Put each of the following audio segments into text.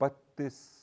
32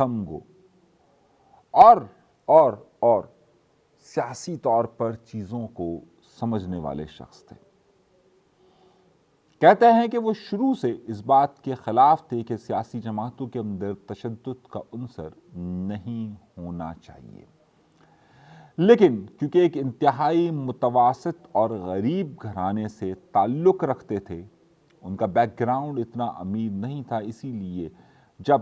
کم گو اور سیاسی طور پر چیزوں کو سمجھنے والے شخص تھے۔ کہتے ہیں کہ وہ شروع سے اس بات کے خلاف تھے کہ سیاسی جماعتوں کے اندر تشدد کا عنصر نہیں ہونا چاہیے، لیکن کیونکہ ایک انتہائی متوسط اور غریب گھرانے سے تعلق رکھتے تھے، ان کا بیک گراؤنڈ اتنا امیر نہیں تھا، اسی لیے جب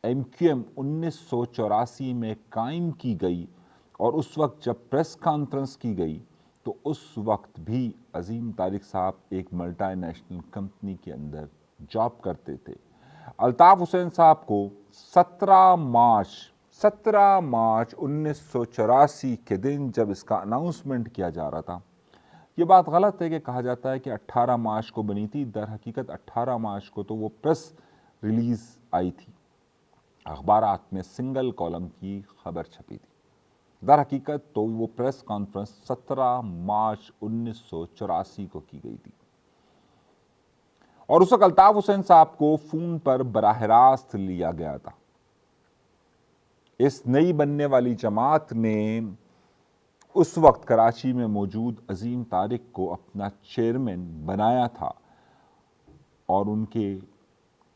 ایم کیو ایم 1984 میں قائم کی گئی اور اس وقت جب پریس کانفرنس کی گئی تو اس وقت بھی عظیم طارق صاحب ایک ملٹی نیشنل کمپنی کے اندر جاب کرتے تھے۔ الطاف حسین صاحب کو 17 مارچ 1984 کے دن جب اس کا اناؤنسمنٹ کیا جا رہا تھا، یہ بات غلط ہے کہ کہا جاتا ہے کہ 18 مارچ کو بنی تھی، در حقیقت 18 مارچ کو تو وہ پریس ریلیز آئی تھی، اخبارات میں سنگل کالم کی خبر چھپی تھی۔ در حقیقت تو وہ پریس کانفرنس 17 مارچ 1984 کو کی گئی تھی، اور اس وقت الطاف حسین صاحب کو فون پر براہ راست لیا گیا تھا۔ اس نئی بننے والی جماعت نے اس وقت کراچی میں موجود عظیم طارق کو اپنا چیئرمین بنایا تھا، اور ان کے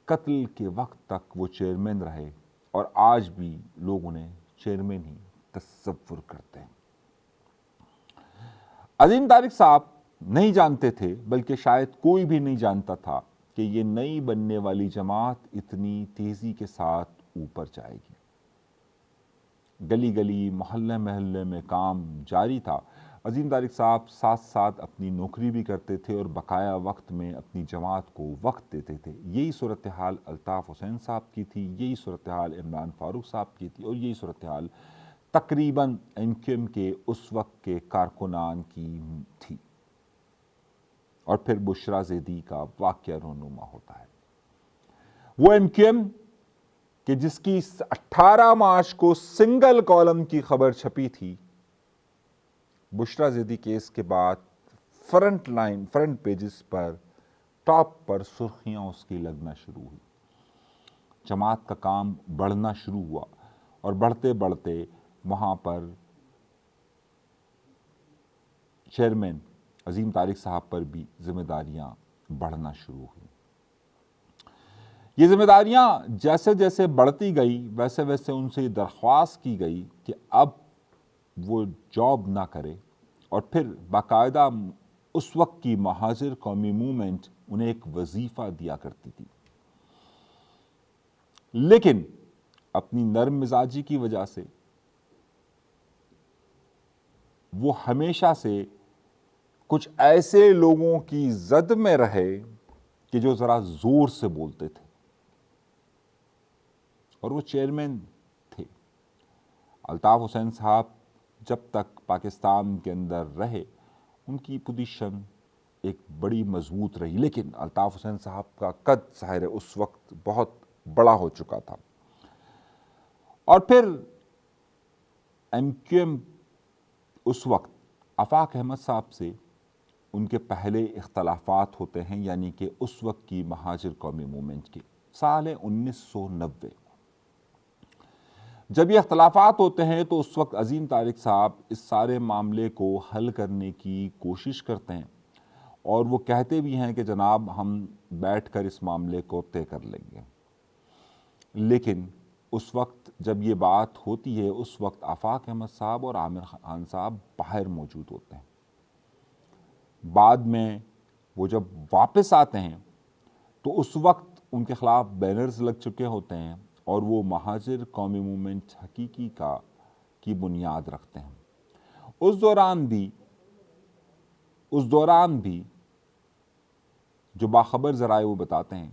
قتل کے وقت تک وہ چیئرمین رہے، اور آج بھی لوگ انہیں چیئرمین ہی تصور کرتے ہیں۔ عظیم طارق صاحب نہیں جانتے تھے، بلکہ شاید کوئی بھی نہیں جانتا تھا کہ یہ نئی بننے والی جماعت اتنی تیزی کے ساتھ اوپر جائے گی۔ گلی گلی محلے محلے میں کام جاری تھا۔ عظیم طارق صاحب ساتھ ساتھ اپنی نوکری بھی کرتے تھے اور بقایا وقت میں اپنی جماعت کو وقت دیتے تھے۔ یہی صورتحال الطاف حسین صاحب کی تھی، یہی صورتحال عمران فاروق صاحب کی تھی، اور یہی صورتحال تقریباً ایم کیو ایم کے اس وقت کے کارکنان کی تھی۔ اور پھر بشرا زیدی کا واقعہ رونما ہوتا ہے۔ وہ ایم کیو ایم کہ جس کی 18 مارچ کو سنگل کالم کی خبر چھپی تھی، بشرا زیدی کیس کے بعد فرنٹ پیجز پر ٹاپ پر سرخیاں اس کی لگنا شروع ہوئی۔ جماعت کا کام بڑھنا شروع ہوا، اور بڑھتے بڑھتے وہاں پر چیئرمین عظیم طارق صاحب پر بھی ذمہ داریاں بڑھنا شروع ہوئی۔ یہ ذمہ داریاں جیسے جیسے بڑھتی گئی، ویسے ویسے ان سے درخواست کی گئی کہ اب وہ جاب نہ کرے، اور پھر باقاعدہ اس وقت کی مہاجر قومی موومنٹ انہیں ایک وظیفہ دیا کرتی تھی، لیکن اپنی نرم مزاجی کی وجہ سے وہ ہمیشہ سے کچھ ایسے لوگوں کی زد میں رہے کہ جو ذرا زور سے بولتے تھے، اور وہ چیئرمین تھے۔ الطاف حسین صاحب جب تک پاکستان کے اندر رہے ان کی پوزیشن ایک بڑی مضبوط رہی، لیکن الطاف حسین صاحب کا قد ظاہر ہے اس وقت بہت بڑا ہو چکا تھا، اور پھر ایم کیو ایم اس وقت آفاق احمد صاحب سے ان کے پہلے اختلافات ہوتے ہیں، یعنی کہ اس وقت کی مہاجر قومی موومنٹ کے سال 1990۔ جب یہ اختلافات ہوتے ہیں تو اس وقت عظیم طارق صاحب اس سارے معاملے کو حل کرنے کی کوشش کرتے ہیں، اور وہ کہتے بھی ہیں کہ جناب ہم بیٹھ کر اس معاملے کو طے کر لیں گے، لیکن اس وقت جب یہ بات ہوتی ہے اس وقت آفاق احمد صاحب اور عامر خان صاحب باہر موجود ہوتے ہیں۔ بعد میں وہ جب واپس آتے ہیں تو اس وقت ان کے خلاف بینرز لگ چکے ہوتے ہیں، اور وہ مہاجر قومی موومنٹ حقیقی کی بنیاد رکھتے ہیں۔ اس دوران بھی جو باخبر ذرائع وہ بتاتے ہیں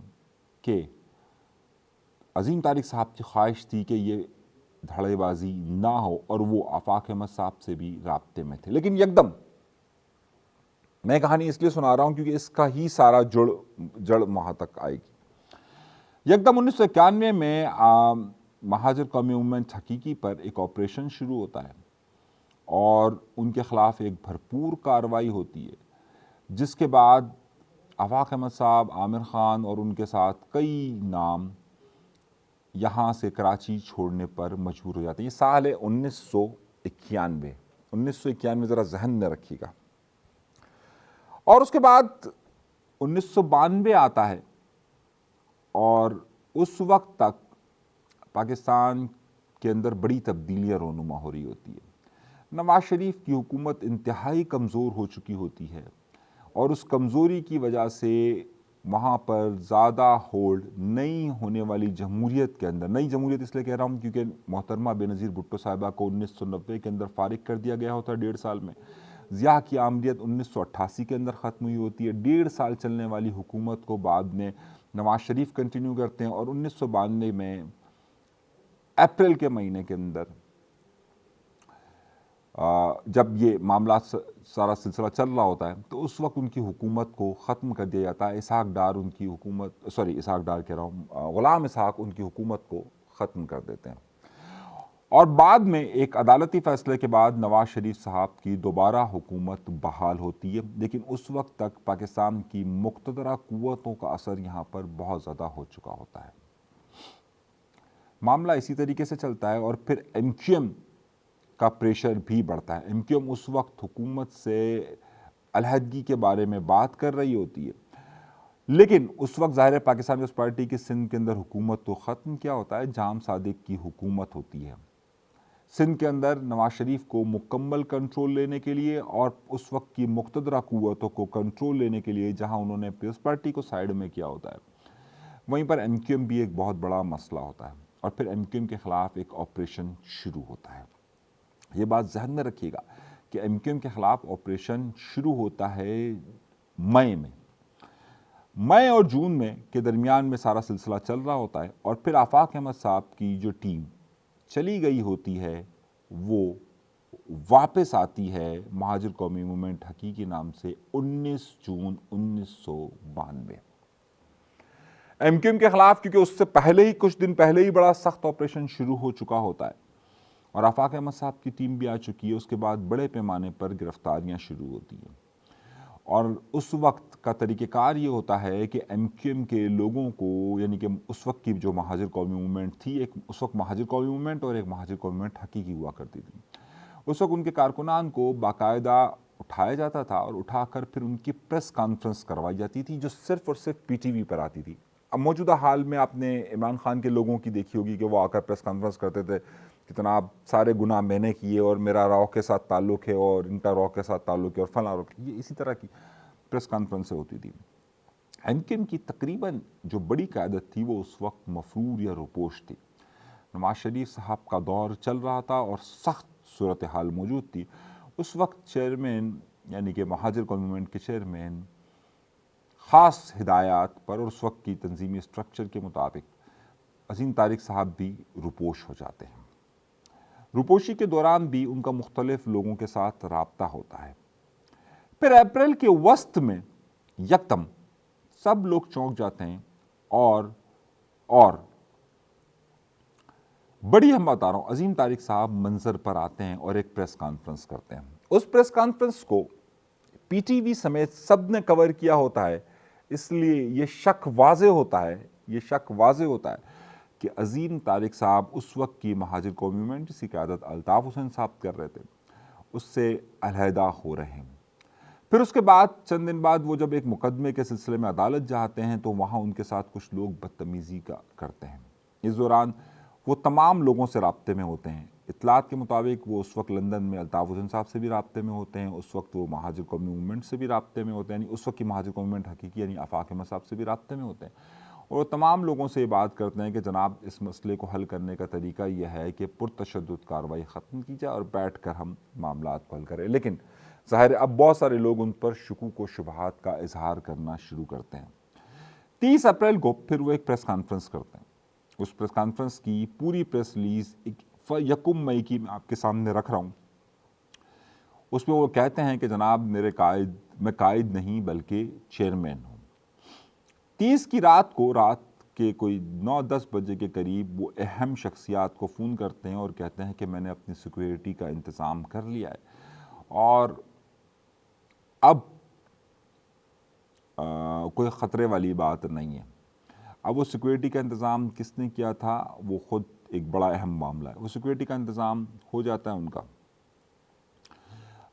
کہ عظیم طارق صاحب کی خواہش تھی کہ یہ دھڑے بازی نہ ہو، اور وہ آفاق احمد صاحب سے بھی رابطے میں تھے، لیکن یکدم میں کہانی اس لیے سنا رہا ہوں کیونکہ اس کا ہی سارا جڑ وہاں تک آئے گی۔ یکدم 1991 میں مہاجر قومی موومنٹ حقیقی پر ایک آپریشن شروع ہوتا ہے، اور ان کے خلاف ایک بھرپور کارروائی ہوتی ہے، جس کے بعد آفاق احمد صاحب، عامر خان اور ان کے ساتھ کئی نام یہاں سے کراچی چھوڑنے پر مجبور ہو جاتے ہیں۔ یہ سال ہے 1991۔ 1991 ذرا ذہن میں رکھیے گا۔ اور اس کے بعد 1992 آتا ہے، اور اس وقت تک پاکستان کے اندر بڑی تبدیلیاں رونما ہو رہی ہوتی ہے۔ نواز شریف کی حکومت انتہائی کمزور ہو چکی ہوتی ہے، اور اس کمزوری کی وجہ سے وہاں پر زیادہ ہولڈ نئی ہونے والی جمہوریت کے اندر، نئی جمہوریت اس لیے کہہ رہا ہوں کیونکہ محترمہ بینظیر بھٹو صاحبہ کو 1990 کے اندر فارغ کر دیا گیا ہوتا ہے 1.5 سال میں۔ ضیاء کی آمریت 1988 کے اندر ختم ہوئی ہوتی ہے۔ 1.5 سال چلنے والی حکومت کو بعد میں نواز شریف کنٹینیو کرتے ہیں، اور 1992 میں اپریل کے مہینے کے اندر جب یہ معاملات سارا سلسلہ چل رہا ہوتا ہے تو اس وقت ان کی حکومت کو ختم کر دیا جاتا ہے۔ اسحاق ڈار ان کی حکومت، اسحاق ڈار کہہ رہا ہوں، غلام اسحاق ان کی حکومت کو ختم کر دیتے ہیں، اور بعد میں ایک عدالتی فیصلے کے بعد نواز شریف صاحب کی دوبارہ حکومت بحال ہوتی ہے۔ لیکن اس وقت تک پاکستان کی مقتدرہ قوتوں کا اثر یہاں پر بہت زیادہ ہو چکا ہوتا ہے۔ معاملہ اسی طریقے سے چلتا ہے، اور پھر MQM کا پریشر بھی بڑھتا ہے۔ MQM اس وقت حکومت سے علیحدگی کے بارے میں بات کر رہی ہوتی ہے، لیکن اس وقت ظاہر ہے پاکستان پیپلز پارٹی کی سندھ کے اندر حکومت تو ختم کیا ہوتا ہے، جام صادق کی حکومت ہوتی ہے سندھ کے اندر نواز شریف کو مکمل کنٹرول لینے کے لیے، اور اس وقت کی مقتدرہ قوتوں کو کنٹرول لینے کے لیے، جہاں انہوں نے پیپلز پارٹی کو سائیڈ میں کیا ہوتا ہے، وہیں پر MQM بھی ایک بہت بڑا مسئلہ ہوتا ہے، اور پھر MQM کے خلاف ایک آپریشن شروع ہوتا ہے۔ یہ بات ذہن میں رکھیے گا کہ MQM کے خلاف آپریشن شروع ہوتا ہے مئی اور جون میں کے درمیان میں سارا سلسلہ چل رہا ہوتا ہے، اور پھر آفاق احمد صاحب کی جو ٹیم چلی گئی ہوتی ہے وہ واپس آتی ہے مہاجر قومی موومنٹ حقیقی نام سے 19 جون 1992۔ MQM کے خلاف کیونکہ اس سے پہلے ہی کچھ دن پہلے ہی بڑا سخت آپریشن شروع ہو چکا ہوتا ہے، اور آفاق احمد صاحب کی ٹیم بھی آ چکی ہے، اس کے بعد بڑے پیمانے پر گرفتاریاں شروع ہوتی ہیں، اور اس وقت کا طریقہ کار یہ ہوتا ہے کہ MQM کے لوگوں کو، یعنی کہ اس وقت کی جو مہاجر قومی موومنٹ تھی، ایک اس وقت مہاجر قومی موومنٹ اور ایک مہاجر قومی موومنٹ حقیقی ہوا کرتی تھی، اس وقت ان کے کارکنان کو باقاعدہ اٹھایا جاتا تھا، اور اٹھا کر پھر ان کی پریس کانفرنس کروائی جاتی تھی، جو صرف اور صرف PTV پر آتی تھی۔ اب موجودہ حال میں آپ نے عمران خان کے لوگوں کی دیکھی ہوگی کہ وہ آ کر پریس کانفرنس کرتے تھے کہ جناب سارے گناہ میں نے کیے، اور میرا راؤ کے ساتھ تعلق ہے، اور ان کا راؤ کے ساتھ تعلق ہے، اور فلاں راؤ، یہ اسی طرح کی پریس کانفرنسیں ہوتی تھی۔ MQM کی تقریباً جو بڑی قیادت تھی وہ اس وقت مفرور یا روپوش تھی۔ نواز شریف صاحب کا دور چل رہا تھا اور سخت صورتحال موجود تھی۔ اس وقت چیئرمین، یعنی کہ مہاجر قومی موومنٹ کے چیئرمین، خاص ہدایات پر اور اس وقت کی تنظیمی اسٹرکچر کے مطابق عظیم طارق صاحب بھی روپوش ہو جاتے ہیں۔ روپوشی کے دوران بھی ان کا مختلف لوگوں کے ساتھ رابطہ ہوتا ہے۔ پھر اپریل کے وسط میں یکدم سب لوگ چونک جاتے ہیں، اور بڑی ہم بتا رہا ہوں، عظیم طارق صاحب منظر پر آتے ہیں اور ایک پریس کانفرنس کرتے ہیں۔ اس پریس کانفرنس کو PTV سمیت سب نے کور کیا ہوتا ہے، اس لیے یہ شک واضح ہوتا ہے کہ عظیم طارق صاحب اس وقت کی مہاجر قومی موومنٹ جس کی قیادت الطاف حسین صاحب کر رہے تھے اس سے علیحدہ ہو رہے ہیں۔ پھر اس کے بعد چند دن بعد وہ جب ایک مقدمے کے سلسلے میں عدالت جاتے ہیں تو وہاں ان کے ساتھ کچھ لوگ بدتمیزی کرتے ہیں۔ اس دوران وہ تمام لوگوں سے رابطے میں ہوتے ہیں۔ اطلاعات کے مطابق وہ اس وقت لندن میں الطاف حسین صاحب سے بھی رابطے میں ہوتے ہیں، اس وقت وہ مہاجر قومی موومنٹ سے بھی رابطے میں ہوتے ہیں، یعنی اس وقت کی مہاجر قومی موومنٹ حقیقی یعنی آفاق احمد صاحب سے بھی رابطے میں ہوتے ہیں، اور وہ تمام لوگوں سے یہ بات کرتے ہیں کہ جناب اس مسئلے کو حل کرنے کا طریقہ یہ ہے کہ پرتشدد کارروائی ختم کی جائے اور بیٹھ کر ہم معاملات کو حل کریں۔ لیکن ظاہر ہے اب بہت سارے لوگ ان پر شکوک و شبہات کا اظہار کرنا شروع کرتے ہیں۔ 30 اپریل کو پھر وہ ایک پریس کانفرنس کرتے ہیں۔ اس پریس کانفرنس کی پوری پریس ریلیز 1 مئی کی میں آپ کے سامنے رکھ رہا ہوں۔ اس میں وہ کہتے ہیں کہ جناب میں قائد نہیں بلکہ چیئرمین ہوں۔ 30 کی رات کے کوئی 9-10 بجے کے قریب وہ اہم شخصیات کو فون کرتے ہیں اور کہتے ہیں کہ میں نے اپنی سیکورٹی کا انتظام کر لیا ہے، اور اب کوئی خطرے والی بات نہیں ہے۔ اب وہ سیکورٹی کا انتظام کس نے کیا تھا وہ خود ایک بڑا اہم معاملہ ہے. وہ سیکورٹی کا انتظام ہو جاتا ہے ان کا.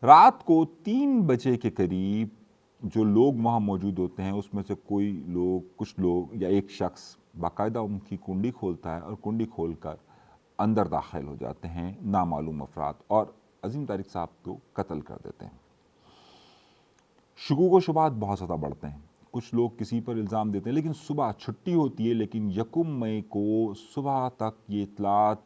رات کو 3 بجے کے قریب جو لوگ وہاں موجود ہوتے ہیں اس میں سے کچھ لوگ یا ایک شخص باقاعدہ ان کی کنڈی کھولتا ہے اور کنڈی کھول کر اندر داخل ہو جاتے ہیں نامعلوم افراد اور عظیم طارق صاحب کو قتل کر دیتے ہیں. شکوک و شبہات بہت زیادہ بڑھتے ہیں. کچھ لوگ کسی پر الزام دیتے ہیں لیکن صبح چھٹی ہوتی ہے، لیکن 1 مئی کو صبح تک یہ اطلاعات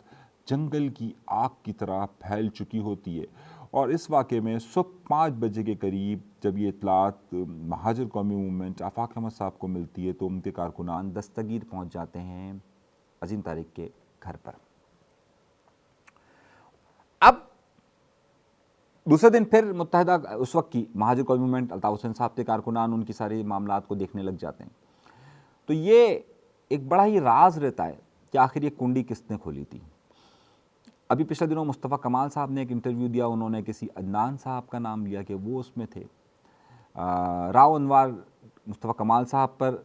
جنگل کی آگ کی طرح پھیل چکی ہوتی ہے. اور اس واقعے میں صبح 5 بجے کے قریب جب یہ اطلاعات مہاجر قومی موومنٹ آفاق احمد صاحب کو ملتی ہے تو ان کے کارکنان دستگیر پہنچ جاتے ہیں عظیم طارق کے گھر پر. اب دوسرے دن پھر متحدہ اس وقت کی مہاجر قومی موومنٹ الطاف حسین صاحب کے کارکنان ان کی ساری معاملات کو دیکھنے لگ جاتے ہیں. تو یہ ایک بڑا ہی راز رہتا ہے کہ آخر یہ کنڈی کس نے کھولی تھی. ابھی پچھلے دنوں مصطفیٰ کمال صاحب نے ایک انٹرویو دیا، انہوں نے کسی عدنان صاحب کا نام لیا کہ وہ اس میں تھے. راؤ انوار مصطفیٰ کمال صاحب پر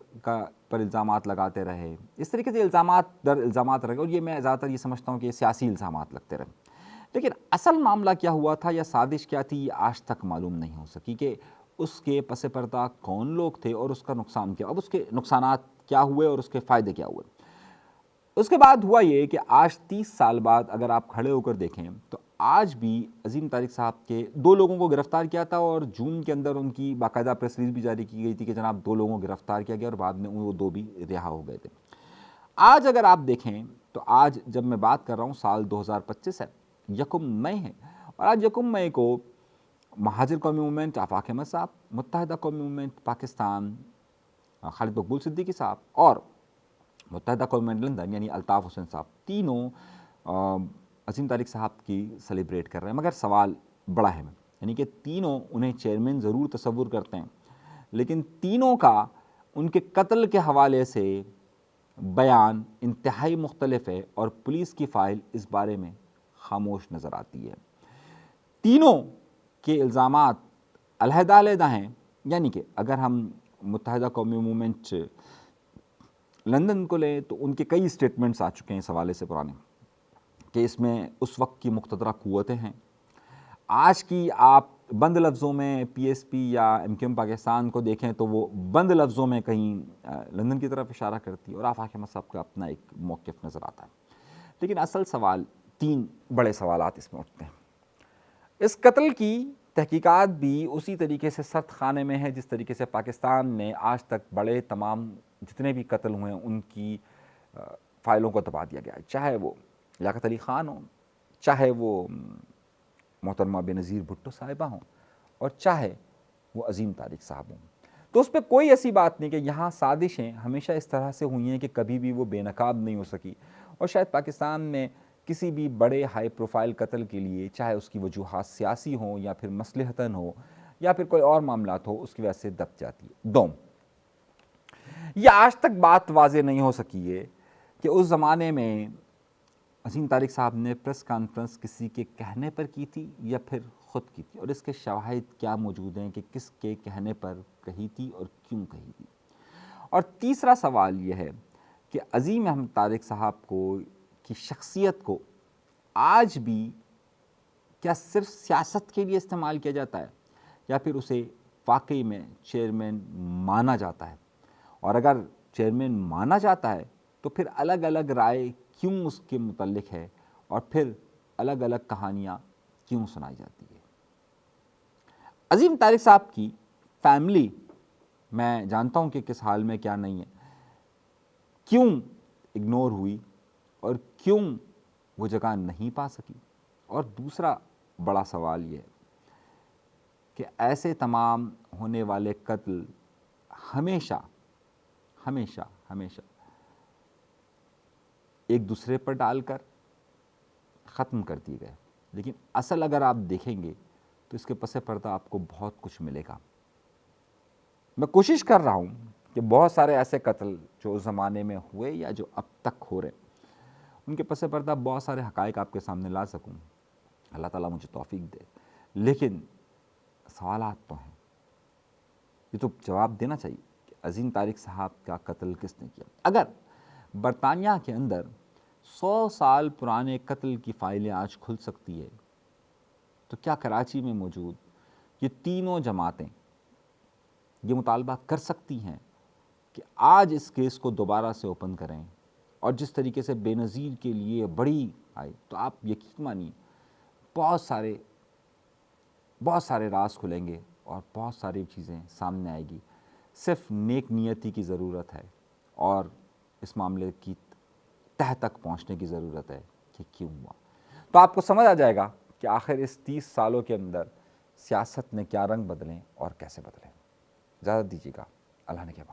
الزامات لگاتے رہے. اس طریقے سے الزامات در الزامات رہے اور یہ میں زیادہ تر یہ سمجھتا ہوں کہ سیاسی الزامات لگتے رہے. لیکن اصل معاملہ کیا ہوا تھا یا سازش کیا تھی یہ آج تک معلوم نہیں ہو سکی کہ اس کے پس پردہ کون لوگ تھے اور اس کا نقصان کیا، اب اس کے نقصانات کیا ہوئے اور اس کے فائدے کیا ہوئے. اس کے بعد ہوا یہ کہ آج 30 سال بعد اگر آپ کھڑے ہو کر دیکھیں تو آج بھی عظیم طارق صاحب کے 2 لوگوں کو گرفتار کیا تھا اور جون کے اندر ان کی باقاعدہ پریس ریلیز بھی جاری کی گئی تھی کہ جناب 2 لوگوں کو گرفتار کیا گیا اور بعد میں وہ 2 بھی رہا ہو گئے تھے. آج اگر آپ دیکھیں تو آج جب میں بات کر رہا ہوں سال 2025 ہے، 1 مئی ہے، اور آج 1 مئی کو مہاجر قومی موومنٹ آفاق احمد صاحب، متحدہ قومی موومنٹ پاکستان خالد مقبول صدیقی صاحب اور متحدہ قومی موومنٹ لندن یعنی الطاف حسین صاحب تینوں عظیم طارق صاحب کی سیلیبریٹ کر رہے ہیں. مگر سوال بڑا ہے یعنی کہ تینوں انہیں چیئرمین ضرور تصور کرتے ہیں لیکن تینوں کا ان کے قتل کے حوالے سے بیان انتہائی مختلف ہے اور پولیس کی فائل اس بارے میں خاموش نظر آتی ہے. تینوں کے الزامات علیحدہ علیحدہ ہیں، یعنی کہ اگر ہم متحدہ قومی موومنٹ لندن کو لیں تو ان کے کئی اسٹیٹمنٹس آ چکے ہیں اس حوالے سے پرانے کہ اس میں اس وقت کی مقتدرہ قوتیں ہیں. آج کی آپ بند لفظوں میں پی ایس پی یا ایم کیو ایم پاکستان کو دیکھیں تو وہ بند لفظوں میں کہیں لندن کی طرف اشارہ کرتی ہے اور آفاق احمد صاحب کا اپنا ایک موقف نظر آتا ہے. لیکن اصل سوال 3 بڑے سوالات اس میں اٹھتے ہیں. اس قتل کی تحقیقات بھی اسی طریقے سے سخت خانے میں ہے جس طریقے سے پاکستان نے آج تک بڑے تمام جتنے بھی قتل ہوئے ہیں ان کی فائلوں کو دبا دیا گیا ہے، چاہے وہ لیاقت علی خان ہوں، چاہے وہ محترمہ بینظیر بھٹو صاحبہ ہوں اور چاہے وہ عظیم طارق صاحب ہوں. تو اس پہ کوئی ایسی بات نہیں کہ یہاں سازشیں ہمیشہ اس طرح سے ہوئی ہیں کہ کبھی بھی وہ بے نقاب نہیں ہو سکی. اور شاید پاکستان میں کسی بھی بڑے ہائی پروفائل قتل کے لیے چاہے اس کی وجوہات سیاسی ہوں یا پھر مصلحتاً ہو یا پھر کوئی اور معاملات ہو اس کی وجہ سے دب جاتی ہے. دوم یہ آج تک بات واضح نہیں ہو سکی ہے کہ اس زمانے میں عظیم طارق صاحب نے پریس کانفرنس کسی کے کہنے پر کی تھی یا پھر خود کی تھی اور اس کے شواہد کیا موجود ہیں کہ کس کے کہنے پر کہی تھی اور کیوں کہی تھی. اور تیسرا سوال یہ ہے کہ عظیم احمد طارق صاحب کی شخصیت کو آج بھی کیا صرف سیاست کے لیے استعمال کیا جاتا ہے یا پھر اسے واقعی میں چیئرمین مانا جاتا ہے، اور اگر چیئرمین مانا جاتا ہے تو پھر الگ الگ رائے کیوں اس کے متعلق ہے اور پھر الگ الگ کہانیاں کیوں سنائی جاتی ہے. عظیم طارق صاحب کی فیملی میں جانتا ہوں کہ کس حال میں کیا نہیں ہے، کیوں اگنور ہوئی اور کیوں وہ جگہ نہیں پا سکی. اور دوسرا بڑا سوال یہ ہے کہ ایسے تمام ہونے والے قتل ہمیشہ ہمیشہ ہمیشہ ایک دوسرے پر ڈال کر ختم کر دیے گئے، لیکن اصل اگر آپ دیکھیں گے تو اس کے پس پردہ آپ کو بہت کچھ ملے گا. میں کوشش کر رہا ہوں کہ بہت سارے ایسے قتل جو اس زمانے میں ہوئے یا جو اب تک ہو رہے ان کے پس پردہ بہت سارے حقائق آپ کے سامنے لا سکوں. اللہ تعالیٰ مجھے توفیق دے. لیکن سوالات تو ہیں، یہ تو جواب دینا چاہیے کہ عظیم طارق صاحب کا قتل کس نے کیا؟ اگر برطانیہ کے اندر 100 سال پرانے قتل کی فائلیں آج کھل سکتی ہے تو کیا کراچی میں موجود یہ تینوں جماعتیں یہ مطالبہ کر سکتی ہیں کہ آج اس کیس کو دوبارہ سے اوپن کریں؟ اور جس طریقے سے بے نظیر کے لیے بڑی آئی تو آپ یقین مانیے بہت سارے راز کھلیں گے اور بہت ساری چیزیں سامنے آئے گی. صرف نیک نیتی کی ضرورت ہے اور اس معاملے کی تہ تک پہنچنے کی ضرورت ہے کہ کیوں ہوا. تو آپ کو سمجھ آ جائے گا کہ آخر اس 30 سالوں کے اندر سیاست نے کیا رنگ بدلیں اور کیسے بدلیں. اجازت دیجیے گا، اللہ نے کیا بات.